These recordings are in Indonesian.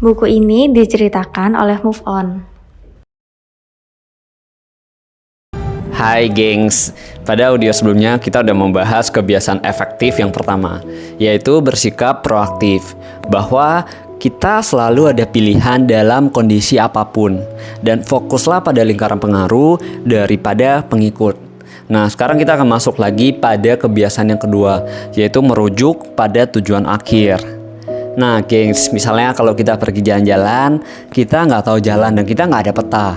Buku ini diceritakan oleh Move On. Hai gengs, pada audio sebelumnya kita udah membahas kebiasaan efektif yang pertama, yaitu bersikap proaktif, bahwa kita selalu ada pilihan dalam kondisi apapun, dan fokuslah pada lingkaran pengaruh daripada pengikut. Nah, sekarang kita akan masuk lagi pada kebiasaan yang kedua, yaitu merujuk pada tujuan akhir. Nah gengs, misalnya kalau kita pergi jalan-jalan, kita nggak tahu jalan dan kita nggak ada peta.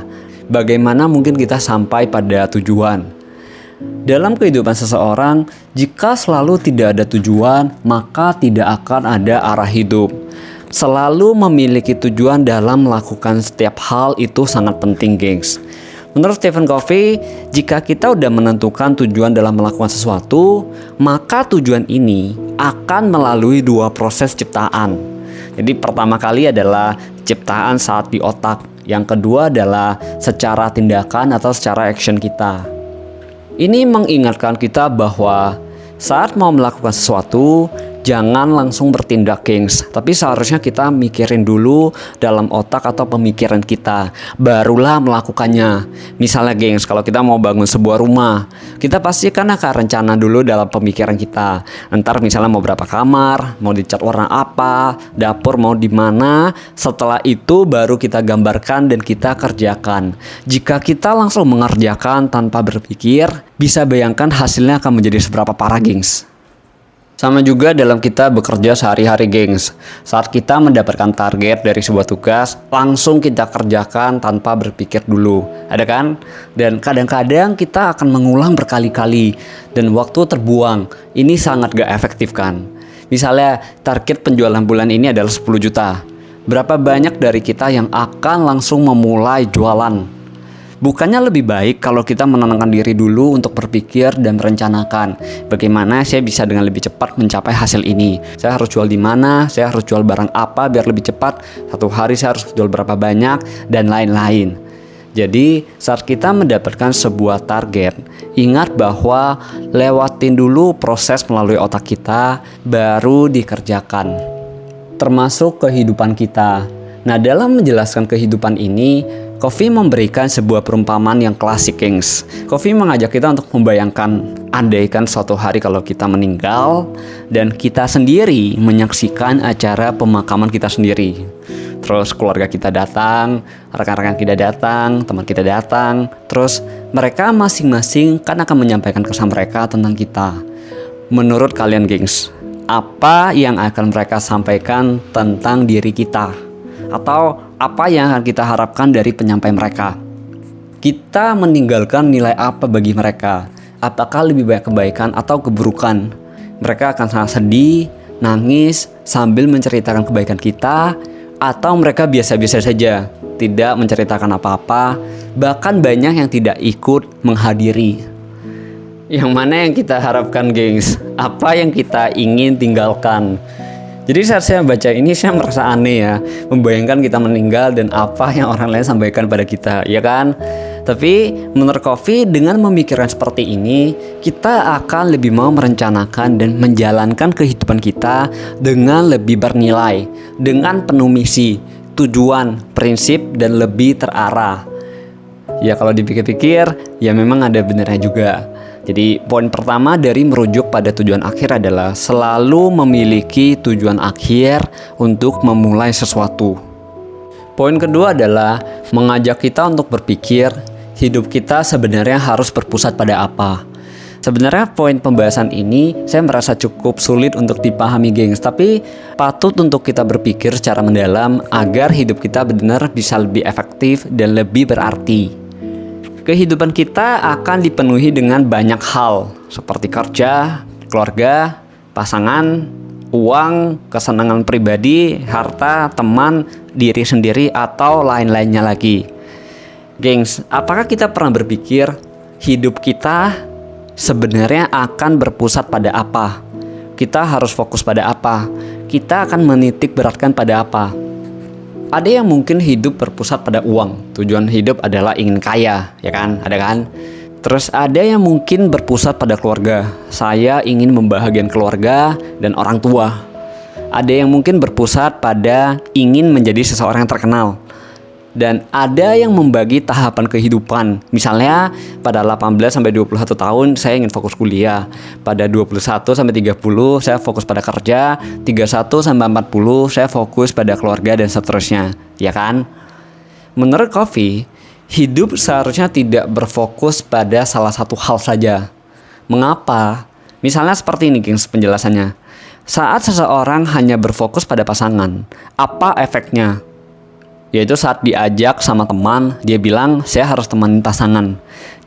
Bagaimana mungkin kita sampai pada tujuan? Dalam kehidupan seseorang, jika selalu tidak ada tujuan, maka tidak akan ada arah hidup. Selalu memiliki tujuan dalam melakukan setiap hal itu sangat penting, gengs. Menurut Stephen Covey, jika kita udah menentukan tujuan dalam melakukan sesuatu, maka tujuan ini akan melalui dua proses ciptaan. Jadi pertama kali adalah ciptaan saat di otak. Yang kedua adalah secara tindakan atau secara action kita. Ini mengingatkan kita bahwa saat mau melakukan sesuatu, jangan langsung bertindak, gengs. Tapi seharusnya kita mikirin dulu dalam otak atau pemikiran kita, barulah melakukannya. Misalnya gengs, kalau kita mau bangun sebuah rumah, kita pasti kan akan rencana dulu dalam pemikiran kita. Ntar misalnya mau berapa kamar, mau dicat warna apa, dapur mau di mana. Setelah itu baru kita gambarkan dan kita kerjakan. Jika kita langsung mengerjakan tanpa berpikir, bisa bayangkan hasilnya akan menjadi seberapa parah, gengs. Sama juga dalam kita bekerja sehari-hari, gengs. Saat kita mendapatkan target dari sebuah tugas, langsung kita kerjakan tanpa berpikir dulu, ada kan? Dan kadang-kadang kita akan mengulang berkali-kali dan waktu terbuang. Ini sangat gak efektif kan? Misalnya target penjualan bulan ini adalah 10 juta. Berapa banyak dari kita yang akan langsung memulai jualan? Bukannya lebih baik kalau kita menenangkan diri dulu untuk berpikir dan merencanakan bagaimana saya bisa dengan lebih cepat mencapai hasil ini. Saya harus jual di mana, saya harus jual barang apa biar lebih cepat, satu hari saya harus jual berapa banyak, dan lain-lain. Jadi saat kita mendapatkan sebuah target, ingat bahwa lewatin dulu proses melalui otak kita, baru dikerjakan. Termasuk kehidupan kita. Nah, dalam menjelaskan kehidupan ini, Covey memberikan sebuah perumpamaan yang klasik, gengs. Covey mengajak kita untuk membayangkan, andaikan suatu hari kalau kita meninggal dan kita sendiri menyaksikan acara pemakaman kita sendiri. Terus keluarga kita datang, rekan-rekan kita datang, teman kita datang. Terus mereka masing-masing kan akan menyampaikan kesan mereka tentang kita. Menurut kalian, gengs, apa yang akan mereka sampaikan tentang diri kita? Atau apa yang akan kita harapkan dari penyampai mereka? Kita meninggalkan nilai apa bagi mereka? Apakah lebih banyak kebaikan atau keburukan? Mereka akan sangat sedih, nangis, sambil menceritakan kebaikan kita, atau mereka biasa-biasa saja, tidak menceritakan apa-apa, bahkan banyak yang tidak ikut menghadiri. Yang mana yang kita harapkan, gengs? Apa yang kita ingin tinggalkan? Jadi saat saya baca ini, saya merasa aneh ya, membayangkan kita meninggal dan apa yang orang lain sampaikan pada kita, ya kan? Tapi menurut Covey, dengan memikirkan seperti ini, kita akan lebih mau merencanakan dan menjalankan kehidupan kita dengan lebih bernilai, dengan penuh misi, tujuan, prinsip, dan lebih terarah. Ya kalau dipikir-pikir, ya memang ada benarnya juga. Jadi poin pertama dari merujuk pada tujuan akhir adalah selalu memiliki tujuan akhir untuk memulai sesuatu. Poin kedua adalah mengajak kita untuk berpikir hidup kita sebenarnya harus berpusat pada apa. Sebenarnya poin pembahasan ini saya merasa cukup sulit untuk dipahami, gengs. Tapi patut untuk kita berpikir secara mendalam agar hidup kita benar bisa lebih efektif dan lebih berarti. Kehidupan kita akan dipenuhi dengan banyak hal seperti kerja, keluarga, pasangan, uang, kesenangan pribadi, harta, teman, diri sendiri, atau lain-lainnya lagi. Gengs, apakah kita pernah berpikir hidup kita sebenarnya akan berpusat pada apa? Kita harus fokus pada apa? Kita akan menitik beratkan pada apa? Ada yang mungkin hidup berpusat pada uang. Tujuan hidup adalah ingin kaya, ya kan? Ada kan? Terus ada yang mungkin berpusat pada keluarga. Saya ingin membahagiakan keluarga dan orang tua. Ada yang mungkin berpusat pada ingin menjadi seseorang yang terkenal. Dan ada yang membagi tahapan kehidupan. Misalnya pada 18 sampai 21 tahun saya ingin fokus kuliah. Pada 21 sampai 30 saya fokus pada kerja. 31 sampai 40 saya fokus pada keluarga dan seterusnya. Ya kan? Menurut Covey, hidup seharusnya tidak berfokus pada salah satu hal saja. Mengapa? Misalnya seperti ini, gengs, penjelasannya. Saat seseorang hanya berfokus pada pasangan, apa efeknya? Yaitu saat diajak sama teman, dia bilang, saya harus temanin pasangan.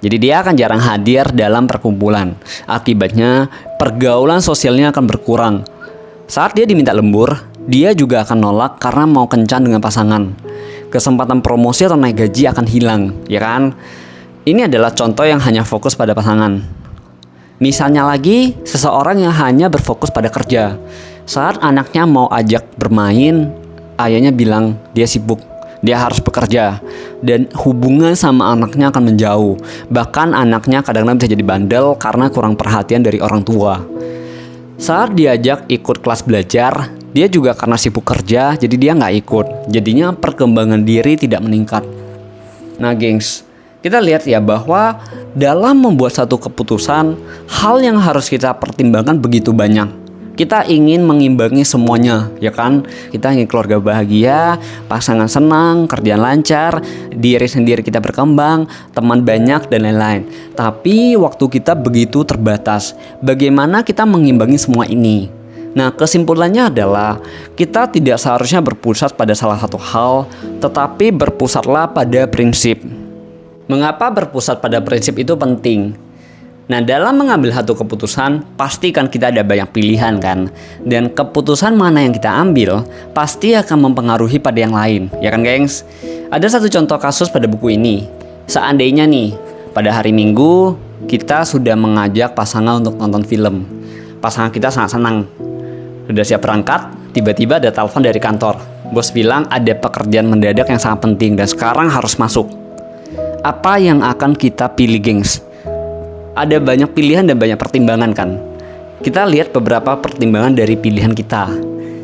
Jadi dia akan jarang hadir dalam perkumpulan. Akibatnya, pergaulan sosialnya akan berkurang. Saat dia diminta lembur, dia juga akan nolak karena mau kencan dengan pasangan. Kesempatan promosi atau naik gaji akan hilang, ya kan? Ini adalah contoh yang hanya fokus pada pasangan. Misalnya lagi, seseorang yang hanya berfokus pada kerja. Saat anaknya mau ajak bermain, ayahnya bilang dia sibuk. Dia harus bekerja dan hubungan sama anaknya akan menjauh. Bahkan anaknya kadang-kadang bisa jadi bandel karena kurang perhatian dari orang tua. Saat diajak ikut kelas belajar, dia juga karena sibuk kerja, jadi dia nggak ikut. Jadinya perkembangan diri tidak meningkat. Nah, gengs, kita lihat ya bahwa dalam membuat satu keputusan, hal yang harus kita pertimbangkan begitu banyak. Kita ingin mengimbangi semuanya, ya kan? Kita ingin keluarga bahagia, pasangan senang, kerjaan lancar, diri sendiri kita berkembang, teman banyak, dan lain-lain. Tapi waktu kita begitu terbatas. Bagaimana kita mengimbangi semua ini? Nah, kesimpulannya adalah kita tidak seharusnya berpusat pada salah satu hal, tetapi berpusatlah pada prinsip. Mengapa berpusat pada prinsip itu penting? Nah, dalam mengambil satu keputusan, pasti kan kita ada banyak pilihan kan. Dan keputusan mana yang kita ambil, pasti akan mempengaruhi pada yang lain. Ya kan, gengs? Ada satu contoh kasus pada buku ini. Seandainya nih, pada hari Minggu, kita sudah mengajak pasangan untuk nonton film. Pasangan kita sangat senang. Sudah siap berangkat, tiba-tiba ada telepon dari kantor. Bos bilang ada pekerjaan mendadak yang sangat penting dan sekarang harus masuk. Apa yang akan kita pilih, gengs? Ada banyak pilihan dan banyak pertimbangan kan. Kita lihat beberapa pertimbangan dari pilihan kita.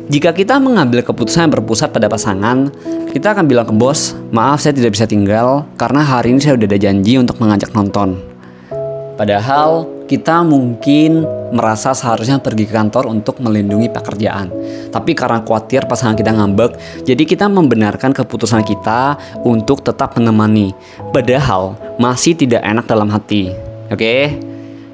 Jika kita mengambil keputusan yang berpusat pada pasangan, kita akan bilang ke bos, maaf saya tidak bisa tinggal karena hari ini saya udah ada janji untuk mengajak nonton. Padahal kita mungkin merasa seharusnya pergi ke kantor untuk melindungi pekerjaan. Tapi karena khawatir pasangan kita ngambek, jadi kita membenarkan keputusan kita untuk tetap menemani. Padahal masih tidak enak dalam hati. Oke?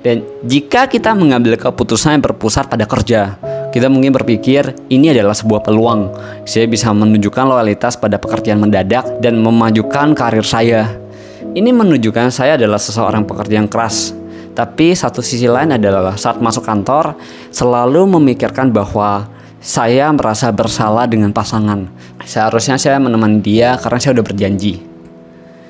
Dan jika kita mengambil keputusan yang berpusat pada kerja, kita mungkin berpikir ini adalah sebuah peluang. Saya bisa menunjukkan loyalitas pada pekerjaan mendadak dan memajukan karir saya. Ini menunjukkan saya adalah seseorang pekerja yang keras. Tapi satu sisi lain adalah saat masuk kantor, selalu memikirkan bahwa saya merasa bersalah dengan pasangan. Seharusnya saya menemani dia karena saya udah berjanji.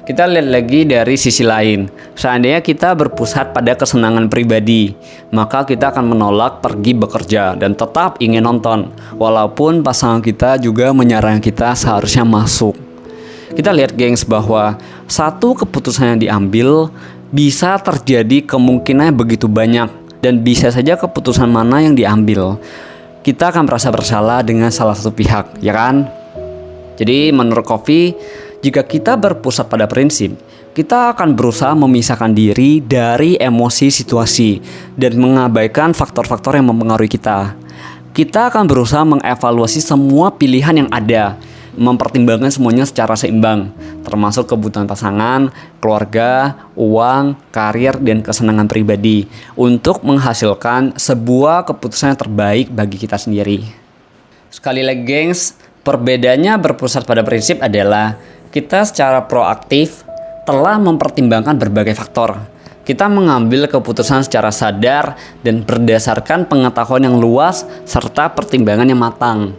Kita lihat lagi dari sisi lain. Seandainya kita berpusat pada kesenangan pribadi, maka kita akan menolak pergi bekerja dan tetap ingin nonton, walaupun pasangan kita juga menyarankan kita seharusnya masuk. Kita lihat, gengs, bahwa satu keputusan yang diambil bisa terjadi kemungkinan begitu banyak, dan bisa saja keputusan mana yang diambil kita akan merasa bersalah dengan salah satu pihak, ya kan? Jadi menurut Covey, jika kita berpusat pada prinsip, kita akan berusaha memisahkan diri dari emosi situasi dan mengabaikan faktor-faktor yang mempengaruhi kita. Kita akan berusaha mengevaluasi semua pilihan yang ada, mempertimbangkan semuanya secara seimbang, termasuk kebutuhan pasangan, keluarga, uang, karir, dan kesenangan pribadi untuk menghasilkan sebuah keputusan yang terbaik bagi kita sendiri. Sekali lagi, gengs, perbedaannya berpusat pada prinsip adalah kita secara proaktif telah mempertimbangkan berbagai faktor. Kita mengambil keputusan secara sadar dan berdasarkan pengetahuan yang luas serta pertimbangan yang matang.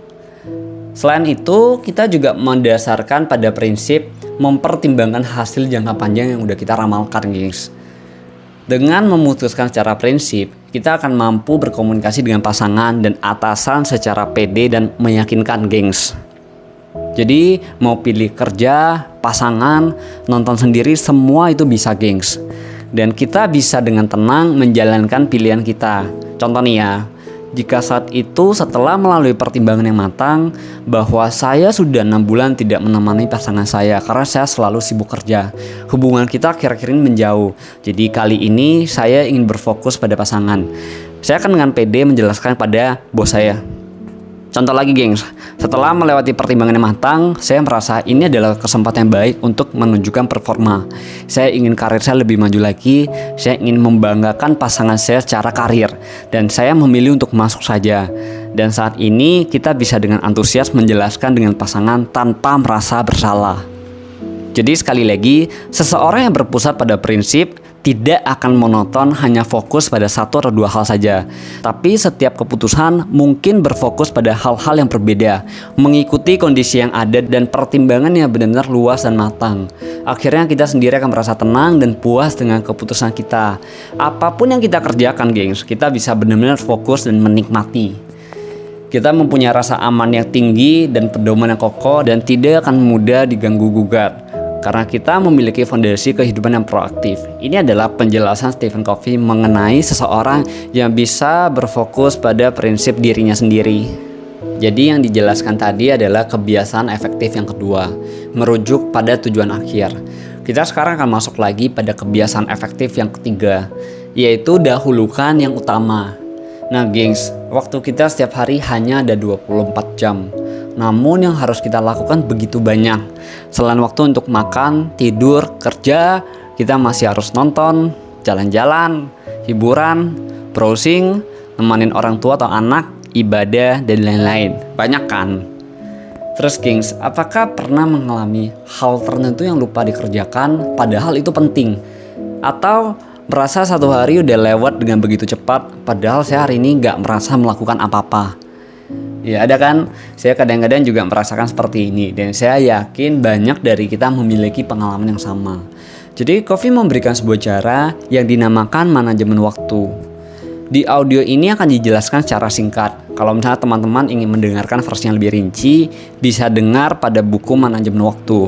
Selain itu, kita juga mendasarkan pada prinsip mempertimbangkan hasil jangka panjang yang udah kita ramalkan, guys. Dengan memutuskan secara prinsip, kita akan mampu berkomunikasi dengan pasangan dan atasan secara pede dan meyakinkan, gengs. Jadi mau pilih kerja, pasangan, nonton sendiri, semua itu bisa, gengs. Dan kita bisa dengan tenang menjalankan pilihan kita. Contoh nih ya, jika saat itu setelah melalui pertimbangan yang matang bahwa saya sudah 6 bulan tidak menemani pasangan saya karena saya selalu sibuk kerja. Hubungan kita akhir-akhir ini menjauh. Jadi kali ini saya ingin berfokus pada pasangan. Saya akan dengan pede menjelaskan pada bos saya. Contoh lagi gengs, setelah melewati pertimbangan yang matang, saya merasa ini adalah kesempatan yang baik untuk menunjukkan performa. Saya ingin karir saya lebih maju lagi, saya ingin membanggakan pasangan saya secara karir, dan saya memilih untuk masuk saja. Dan saat ini kita bisa dengan antusias menjelaskan dengan pasangan tanpa merasa bersalah. Jadi sekali lagi, seseorang yang berpusat pada prinsip tidak akan monoton hanya fokus pada satu atau dua hal saja. Tapi setiap keputusan mungkin berfokus pada hal-hal yang berbeda, mengikuti kondisi yang ada dan pertimbangan yang benar-benar luas dan matang. Akhirnya kita sendiri akan merasa tenang dan puas dengan keputusan kita. Apapun yang kita kerjakan gengs, kita bisa benar-benar fokus dan menikmati. Kita mempunyai rasa aman yang tinggi dan pedoman yang kokoh dan tidak akan mudah diganggu-gugat. Karena kita memiliki fondasi kehidupan yang proaktif. Ini adalah penjelasan Stephen Covey mengenai seseorang yang bisa berfokus pada prinsip dirinya sendiri. Jadi yang dijelaskan tadi adalah kebiasaan efektif yang kedua, merujuk pada tujuan akhir. Kita sekarang akan masuk lagi pada kebiasaan efektif yang ketiga, yaitu dahulukan yang utama. Nah gengs, waktu kita setiap hari hanya ada 24 jam. Namun yang harus kita lakukan begitu banyak. Selain waktu untuk makan, tidur, kerja, kita masih harus nonton, jalan-jalan, hiburan, browsing, nemanin orang tua atau anak, ibadah, dan lain-lain. Banyak kan? Terus gengs, apakah pernah mengalami hal tertentu yang lupa dikerjakan padahal itu penting? Atau merasa satu hari udah lewat dengan begitu cepat padahal saya hari ini gak merasa melakukan apa-apa? Ya ada kan, saya kadang-kadang juga merasakan seperti ini dan saya yakin banyak dari kita memiliki pengalaman yang sama. Jadi Covey memberikan sebuah cara yang dinamakan manajemen waktu. Di audio ini akan dijelaskan secara singkat. Kalau misalnya teman-teman ingin mendengarkan versi yang lebih rinci, bisa dengar pada buku manajemen waktu.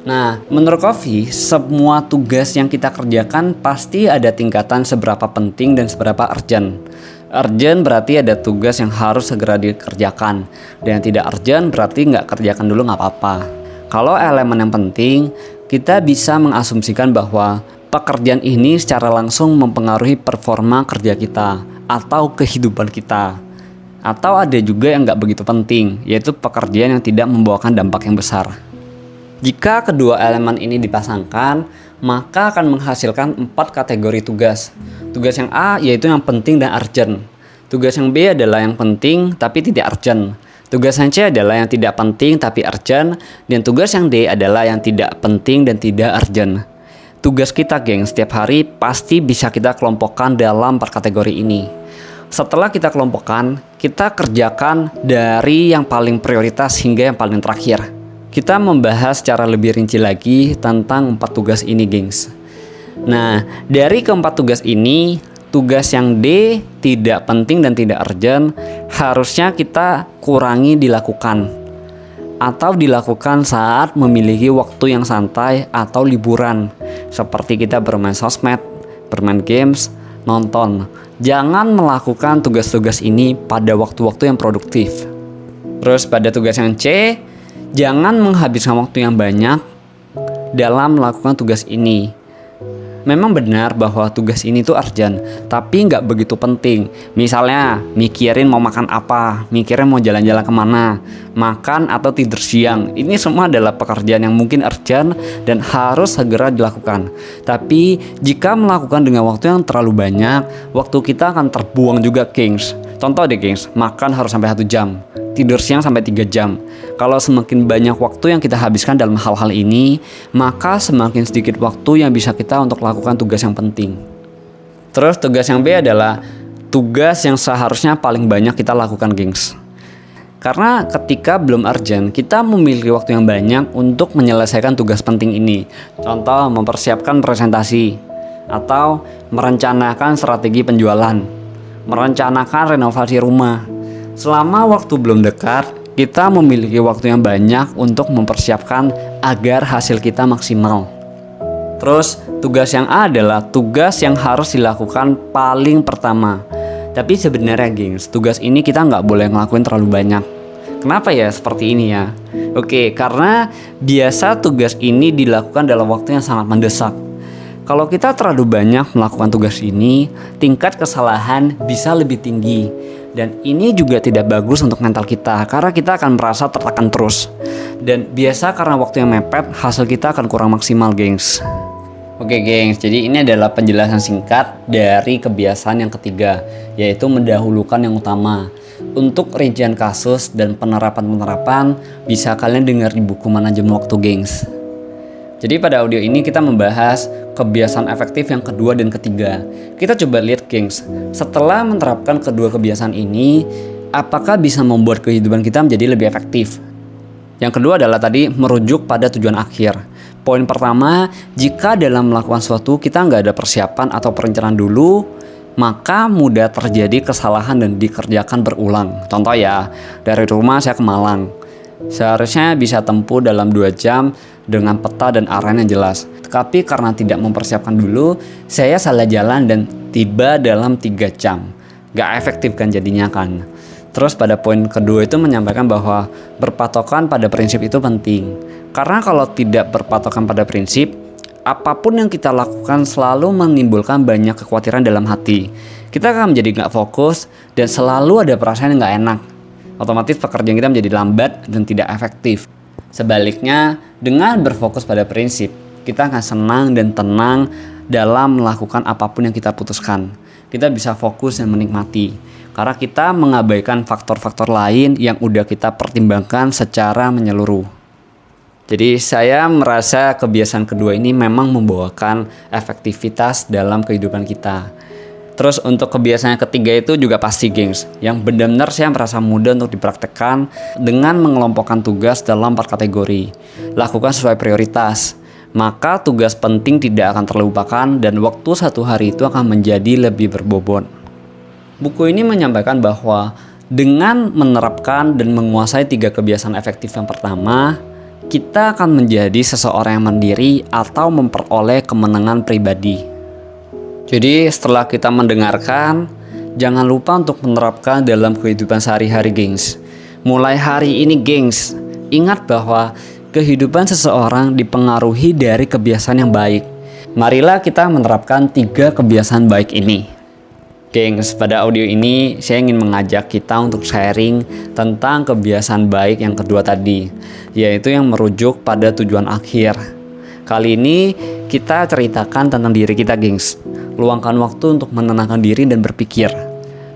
Nah, menurut Covey, semua tugas yang kita kerjakan pasti ada tingkatan seberapa penting dan seberapa urgent. Urgent berarti ada tugas yang harus segera dikerjakan. Dan yang tidak urgent berarti nggak kerjakan dulu nggak apa-apa. Kalau elemen yang penting, kita bisa mengasumsikan bahwa pekerjaan ini secara langsung mempengaruhi performa kerja kita atau kehidupan kita. Atau ada juga yang nggak begitu penting, yaitu pekerjaan yang tidak membawakan dampak yang besar. Jika kedua elemen ini dipasangkan, maka akan menghasilkan 4 kategori tugas. Tugas yang A yaitu yang penting dan urgent. Tugas yang B adalah yang penting tapi tidak urgent. Tugas yang C adalah yang tidak penting tapi urgent. Dan tugas yang D adalah yang tidak penting dan tidak urgent. Tugas kita geng setiap hari pasti bisa kita kelompokkan dalam 4 kategori ini. Setelah kita kelompokkan, kita kerjakan dari yang paling prioritas hingga yang paling terakhir. Kita membahas secara lebih rinci lagi tentang 4 tugas ini gengs. Nah, dari keempat tugas ini, tugas yang D tidak penting dan tidak urgent harusnya kita kurangi dilakukan atau dilakukan saat memiliki waktu yang santai atau liburan, seperti kita bermain sosmed, bermain games, nonton. Jangan melakukan tugas-tugas ini pada waktu-waktu yang produktif. Terus pada tugas yang C, jangan menghabiskan waktu yang banyak dalam melakukan tugas ini. Memang benar bahwa tugas ini tuh urgent, tapi nggak begitu penting. Misalnya, mikirin mau makan apa, mikirin mau jalan-jalan kemana, makan atau tidur siang. Ini semua adalah pekerjaan yang mungkin urgent dan harus segera dilakukan. Tapi, jika melakukan dengan waktu yang terlalu banyak, waktu kita akan terbuang juga, gengs. Contoh deh, gengs, makan harus sampai 1 jam. Tidur siang sampai 3 jam. Kalau semakin banyak waktu yang kita habiskan dalam hal-hal ini, maka semakin sedikit waktu yang bisa kita untuk lakukan tugas yang penting. Terus tugas yang B adalah tugas yang seharusnya paling banyak kita lakukan, gengs. Karena ketika belum urgent, kita memiliki waktu yang banyak untuk menyelesaikan tugas penting ini. Contoh, mempersiapkan presentasi atau merencanakan strategi penjualan, merencanakan renovasi rumah. Selama waktu belum dekat, kita memiliki waktu yang banyak untuk mempersiapkan agar hasil kita maksimal. Terus, tugas yang A adalah tugas yang harus dilakukan paling pertama. Tapi sebenarnya gengs, tugas ini kita nggak boleh ngelakuin terlalu banyak. Kenapa ya seperti ini ya? Oke, karena biasa tugas ini dilakukan dalam waktu yang sangat mendesak. Kalau kita terlalu banyak melakukan tugas ini, tingkat kesalahan bisa lebih tinggi. Dan ini juga tidak bagus untuk mental kita, karena kita akan merasa tertekan terus. Dan biasa karena waktu yang mepet, hasil kita akan kurang maksimal, gengs. Oke, gengs, jadi ini adalah penjelasan singkat dari kebiasaan yang ketiga, yaitu mendahulukan yang utama. Untuk rincian kasus dan penerapan-penerapan, bisa kalian dengar di buku manajemen waktu, gengs. Jadi pada audio ini kita membahas kebiasaan efektif yang kedua dan ketiga. Kita coba lihat, gengs, setelah menerapkan kedua kebiasaan ini, apakah bisa membuat kehidupan kita menjadi lebih efektif? Yang kedua adalah tadi merujuk pada tujuan akhir. Poin pertama, jika dalam melakukan sesuatu kita nggak ada persiapan atau perencanaan dulu, maka mudah terjadi kesalahan dan dikerjakan berulang. Contoh ya, dari rumah saya ke Malang. Seharusnya bisa tempuh dalam 2 jam dengan peta dan arahnya yang jelas. Tapi karena tidak mempersiapkan dulu, saya salah jalan dan tiba dalam 3 jam. Gak efektif kan jadinya kan. Terus pada poin kedua itu menyampaikan bahwa berpatokan pada prinsip itu penting. Karena kalau tidak berpatokan pada prinsip, apapun yang kita lakukan selalu menimbulkan banyak kekhawatiran dalam hati. Kita akan menjadi gak fokus dan selalu ada perasaan yang gak enak. Otomatis pekerjaan kita menjadi lambat dan tidak efektif. Sebaliknya, dengan berfokus pada prinsip, kita akan senang dan tenang dalam melakukan apapun yang kita putuskan. Kita bisa fokus dan menikmati, karena kita mengabaikan faktor-faktor lain yang udah kita pertimbangkan secara menyeluruh. Jadi saya merasa kebiasaan kedua ini memang membawakan efektivitas dalam kehidupan kita. Terus untuk kebiasaan yang ketiga itu juga pasti, gengs, yang benar-benar saya merasa mudah untuk dipraktekkan dengan mengelompokkan tugas dalam 4 kategori. Lakukan sesuai prioritas, maka tugas penting tidak akan terlupakan dan waktu 1 hari itu akan menjadi lebih berbobot. Buku ini menyampaikan bahwa dengan menerapkan dan menguasai 3 kebiasaan efektif yang pertama, kita akan menjadi seseorang yang mandiri atau memperoleh kemenangan pribadi. Jadi setelah kita mendengarkan, jangan lupa untuk menerapkan dalam kehidupan sehari-hari, gengs. Mulai hari ini, gengs, ingat bahwa kehidupan seseorang dipengaruhi dari kebiasaan yang baik. Marilah kita menerapkan 3 kebiasaan baik ini. Gengs, pada audio ini saya ingin mengajak kita untuk sharing tentang kebiasaan baik yang kedua tadi, yaitu yang merujuk pada tujuan akhir. Kali ini kita ceritakan tentang diri kita, gengs. Luangkan waktu untuk menenangkan diri dan berpikir.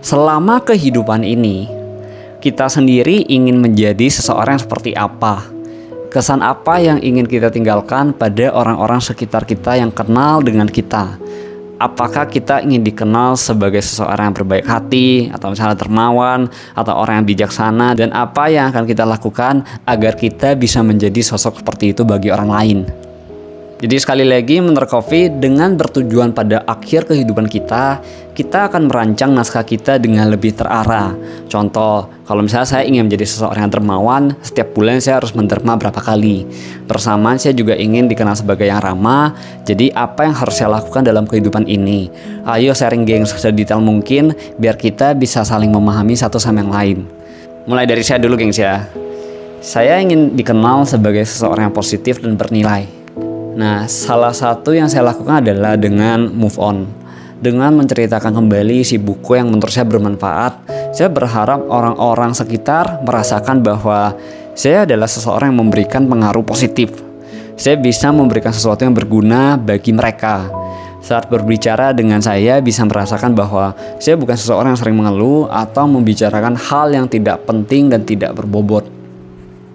Selama kehidupan ini, kita sendiri ingin menjadi seseorang yang seperti apa? Kesan apa yang ingin kita tinggalkan pada orang-orang sekitar kita yang kenal dengan kita? Apakah kita ingin dikenal sebagai seseorang yang berbaik hati, atau misalnya dermawan, atau orang yang bijaksana, dan apa yang akan kita lakukan agar kita bisa menjadi sosok seperti itu bagi orang lain? Jadi sekali lagi, menurut Coffee, dengan bertujuan pada akhir kehidupan kita akan merancang naskah kita dengan lebih terarah. Contoh, kalau misalnya saya ingin menjadi seseorang yang dermawan, setiap bulan saya harus menderma berapa kali. Bersamaan saya juga ingin dikenal sebagai yang ramah, jadi apa yang harus saya lakukan dalam kehidupan ini? Ayo sharing, gengs, sedetail mungkin, biar kita bisa saling memahami satu sama yang lain. Mulai dari saya dulu, gengs ya. Saya ingin dikenal sebagai seseorang yang positif dan bernilai. Nah, salah satu yang saya lakukan adalah dengan move on. Dengan menceritakan kembali isi buku yang menurut saya bermanfaat, saya berharap orang-orang sekitar merasakan bahwa saya adalah seseorang yang memberikan pengaruh positif. Saya bisa memberikan sesuatu yang berguna bagi mereka. Saat berbicara dengan saya bisa merasakan bahwa saya bukan seseorang yang sering mengeluh atau membicarakan hal yang tidak penting dan tidak berbobot.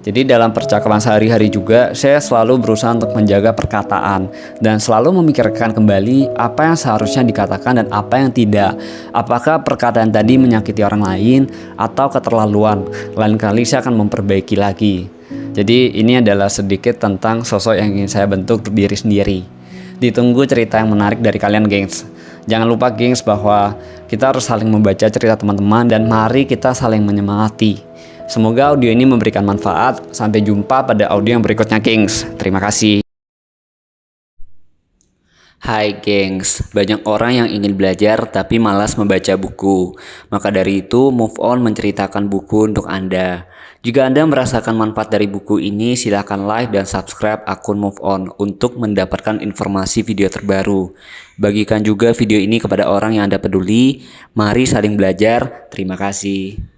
Jadi dalam percakapan sehari-hari juga saya selalu berusaha untuk menjaga perkataan dan selalu memikirkan kembali apa yang seharusnya dikatakan dan apa yang tidak. Apakah perkataan tadi menyakiti orang lain atau keterlaluan? Lain kali saya akan memperbaiki lagi. Jadi ini adalah sedikit tentang sosok yang ingin saya bentuk untuk diri sendiri. Ditunggu cerita yang menarik dari kalian, gengs. Jangan lupa, gengs, bahwa kita harus saling membaca cerita teman-teman dan mari kita saling menyemangati. Semoga audio ini memberikan manfaat. Sampai jumpa pada audio yang berikutnya, gengs. Terima kasih. Hai gengs, banyak orang yang ingin belajar tapi malas membaca buku. Maka dari itu, Move On menceritakan buku untuk Anda. Jika Anda merasakan manfaat dari buku ini, silakan like dan subscribe akun Move On untuk mendapatkan informasi video terbaru. Bagikan juga video ini kepada orang yang Anda peduli. Mari saling belajar. Terima kasih.